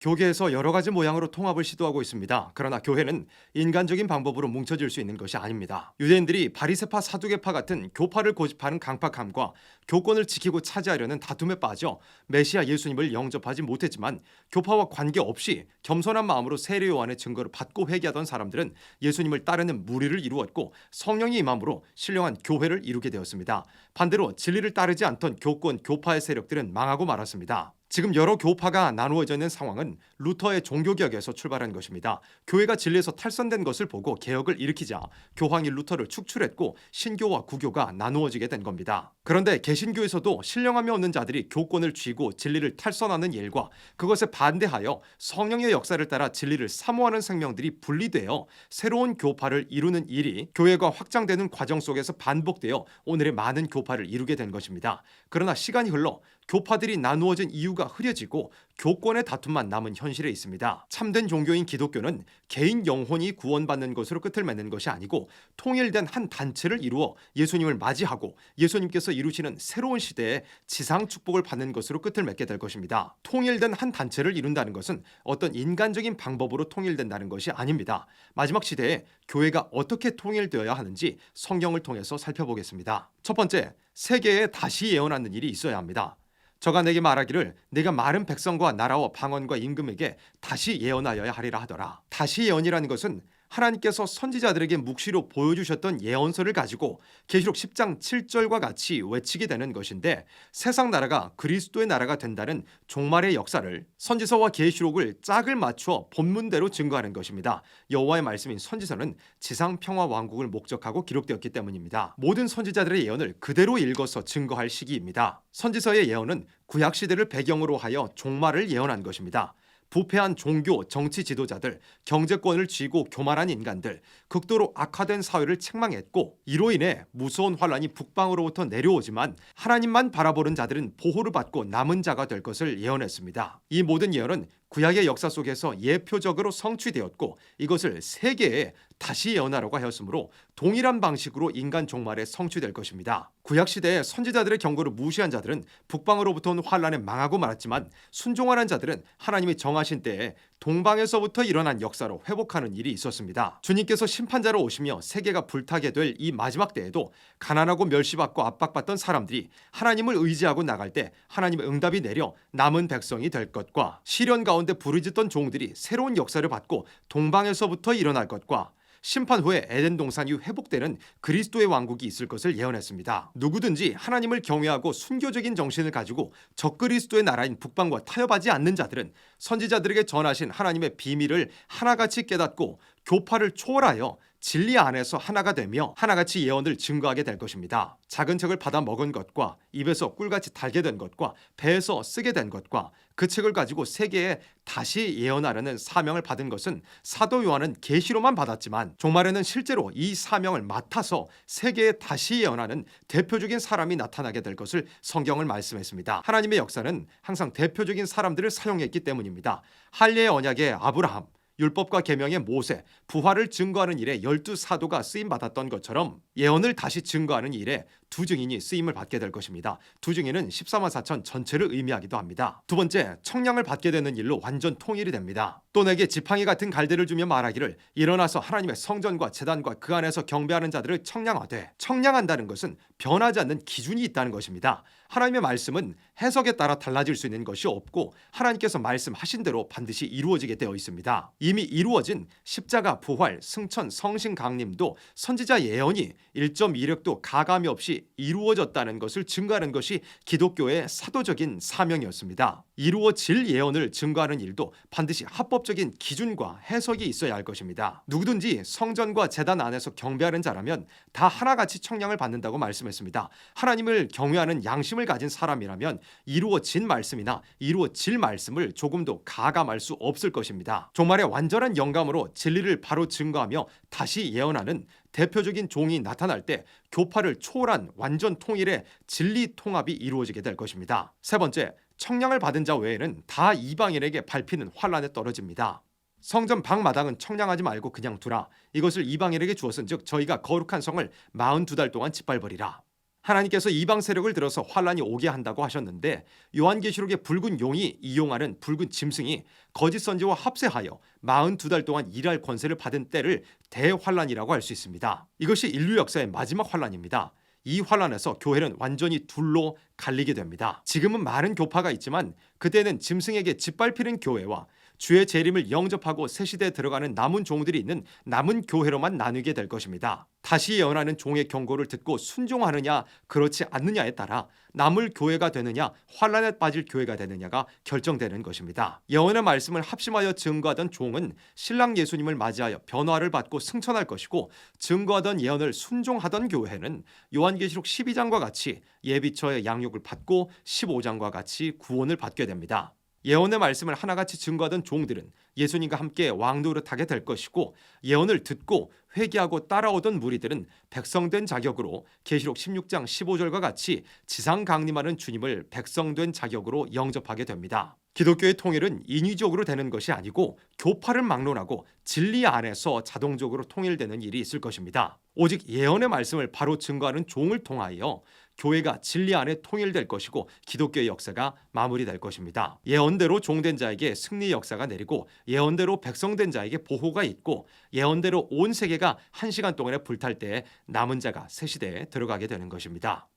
교계에서 여러 가지 모양으로 통합을 시도하고 있습니다. 그러나 교회는 인간적인 방법으로 뭉쳐질 수 있는 것이 아닙니다. 유대인들이 바리새파 사두개파 같은 교파를 고집하는 강팍함과 교권을 지키고 차지하려는 다툼에 빠져 메시아 예수님을 영접하지 못했지만 교파와 관계없이 겸손한 마음으로 세례 요한의 증거를 받고 회개하던 사람들은 예수님을 따르는 무리를 이루었고 성령이 임함으로 신령한 교회를 이루게 되었습니다. 반대로 진리를 따르지 않던 교권 교파의 세력들은 망하고 말았습니다. 지금 여러 교파가 나누어져 있는 상황은 루터의 종교개혁에서 출발한 것입니다. 교회가 진리에서 탈선된 것을 보고 개혁을 일으키자 교황이 루터를 축출했고 신교와 구교가 나누어지게 된 겁니다. 그런데 개신교에서도 신령함이 없는 자들이 교권을 쥐고 진리를 탈선하는 일과 그것에 반대하여 성령의 역사를 따라 진리를 사모하는 생명들이 분리되어 새로운 교파를 이루는 일이 교회가 확장되는 과정 속에서 반복되어 오늘의 많은 교파를 이루게 된 것입니다. 그러나 시간이 흘러 교파들이 나누어진 이유가 흐려지고 교권의 다툼만 남은 현실에 있습니다. 참된 종교인 기독교는 개인 영혼이 구원받는 것으로 끝을 맺는 것이 아니고 통일된 한 단체를 이루어 예수님을 맞이하고 예수님께서 이루시는 새로운 시대에 지상 축복을 받는 것으로 끝을 맺게 될 것입니다. 통일된 한 단체를 이룬다는 것은 어떤 인간적인 방법으로 통일된다는 것이 아닙니다. 마지막 시대에 교회가 어떻게 통일되어야 하는지 성경을 통해서 살펴보겠습니다. 첫 번째, 세계에 다시 예언하는 일이 있어야 합니다. 저가 내게 말하기를 내가 많은 백성과 나라와 방언과 임금에게 다시 예언하여야 하리라 하더라. 다시 예언이라는 것은 하나님께서 선지자들에게 묵시로 보여주셨던 예언서를 가지고 계시록 10장 7절과 같이 외치게 되는 것인데 세상 나라가 그리스도의 나라가 된다는 종말의 역사를 선지서와 계시록을 짝을 맞추어 본문대로 증거하는 것입니다. 여호와의 말씀인 선지서는 지상 평화 왕국을 목적하고 기록되었기 때문입니다. 모든 선지자들의 예언을 그대로 읽어서 증거할 시기입니다. 선지서의 예언은 구약 시대를 배경으로 하여 종말을 예언한 것입니다. 부패한 종교, 정치 지도자들, 경제권을 쥐고 교만한 인간들, 극도로 악화된 사회를 책망했고 이로 인해 무서운 환란이 북방으로부터 내려오지만 하나님만 바라보는 자들은 보호를 받고 남은 자가 될 것을 예언했습니다. 이 모든 예언은 구약의 역사 속에서 예표적으로 성취되었고 이것을 세계에 다시 예언하라고 하였으므로 동일한 방식으로 인간 종말에 성취될 것입니다. 구약 시대에 선지자들의 경고를 무시한 자들은 북방으로부터 온 환란에 망하고 말았지만 순종하는 자들은 하나님이 정하신 때에 동방에서부터 일어난 역사로 회복하는 일이 있었습니다. 주님께서 심판자로 오시며 세계가 불타게 될 이 마지막 때에도 가난하고 멸시받고 압박받던 사람들이 하나님을 의지하고 나갈 때 하나님의 응답이 내려 남은 백성이 될 것과 시련 가운데 부르짖던 종들이 새로운 역사를 받고 동방에서부터 일어날 것과 심판 후에 에덴 동산이 회복되는 그리스도의 왕국이 있을 것을 예언했습니다. 누구든지 하나님을 경외하고 순교적인 정신을 가지고 적그리스도의 나라인 북방과 타협하지 않는 자들은 선지자들에게 전하신 하나님의 비밀을 하나같이 깨닫고 교파를 초월하여 진리 안에서 하나가 되며 하나같이 예언을 증거하게 될 것입니다. 작은 책을 받아 먹은 것과 입에서 꿀같이 달게 된 것과 배에서 쓰게 된 것과 그 책을 가지고 세계에 다시 예언하려는 사명을 받은 것은 사도 요한은 계시로만 받았지만 종말에는 실제로 이 사명을 맡아서 세계에 다시 예언하는 대표적인 사람이 나타나게 될 것을 성경을 말씀했습니다. 하나님의 역사는 항상 대표적인 사람들을 사용했기 때문입니다. 할례의 언약의 아브라함, 율법과 계명의 모세, 부활을 증거하는 일에 12사도가 쓰임받았던 것처럼 예언을 다시 증거하는 일에 두 증인이 쓰임을 받게 될 것입니다. 두 증인은 14만 4천 전체를 의미하기도 합니다. 두 번째, 청량을 받게 되는 일로 완전 통일이 됩니다. 또 내게 지팡이 같은 갈대를 주며 말하기를 일어나서 하나님의 성전과 제단과 그 안에서 경배하는 자들을 청량하되, 청량한다는 것은 변하지 않는 기준이 있다는 것입니다. 하나님의 말씀은 해석에 따라 달라질 수 있는 것이 없고 하나님께서 말씀하신 대로 반드시 이루어지게 되어 있습니다. 이미 이루어진 십자가, 부활, 승천, 성신 강림도 선지자 예언이 1.2력도 가감이 없이 이루어졌다는 것을 증거하는 것이 기독교의 사도적인 사명이었습니다. 이루어질 예언을 증거하는 일도 반드시 합법적인 기준과 해석이 있어야 할 것입니다. 누구든지 성전과 제단 안에서 경배하는 자라면 다 하나같이 청량을 받는다고 말씀했습니다. 하나님을 경외하는 양심을 가진 사람이라면 이루어진 말씀이나 이루어질 말씀을 조금도 가감할 수 없을 것입니다. 종말의 완전한 영감으로 진리를 바로 증거하며 다시 예언하는 대표적인 종이 나타날 때 교파를 초월한 완전 통일의 진리 통합이 이루어지게 될 것입니다. 세 번째, 청량을 받은 자 외에는 다 이방인에게 밟히는 환란에 떨어집니다. 성전 방마당은 청량하지 말고 그냥 두라. 이것을 이방인에게 주었은즉 저희가 거룩한 성을 42달 동안 짓밟으리라. 하나님께서 이방 세력을 들어서 환란이 오게 한다고 하셨는데 요한계시록의 붉은 용이 이용하는 붉은 짐승이 거짓 선지와 합세하여 42달 동안 일할 권세를 받은 때를 대환란이라고 할 수 있습니다. 이것이 인류 역사의 마지막 환란입니다. 이 환란에서 교회는 완전히 둘로 갈리게 됩니다. 지금은 많은 교파가 있지만 그때는 짐승에게 짓밟히는 교회와 주의 재림을 영접하고 새 시대에 들어가는 남은 종들이 있는 남은 교회로만 나누게 될 것입니다. 다시 예언하는 종의 경고를 듣고 순종하느냐 그렇지 않느냐에 따라 남을 교회가 되느냐 환란에 빠질 교회가 되느냐가 결정되는 것입니다. 예언의 말씀을 합심하여 증거하던 종은 신랑 예수님을 맞이하여 변화를 받고 승천할 것이고 증거하던 예언을 순종하던 교회는 요한계시록 12장과 같이 예비처의 양육을 받고 15장과 같이 구원을 받게 됩니다. 예언의 말씀을 하나같이 증거하던 종들은 예수님과 함께 왕노릇하게 될 것이고 예언을 듣고 회개하고 따라오던 무리들은 백성된 자격으로 계시록 16장 15절과 같이 지상 강림하는 주님을 백성된 자격으로 영접하게 됩니다. 기독교의 통일은 인위적으로 되는 것이 아니고 교파를 막론하고 진리 안에서 자동적으로 통일되는 일이 있을 것입니다. 오직 예언의 말씀을 바로 증거하는 종을 통하여 교회가 진리 안에 통일될 것이고 기독교의 역사가 마무리될 것입니다. 예언대로 종된 자에게 승리 역사가 내리고 예언대로 백성된 자에게 보호가 있고 예언대로 온 세계가 1시간 동안에 불탈 때에 남은 자가 새 시대에 들어가게 되는 것입니다.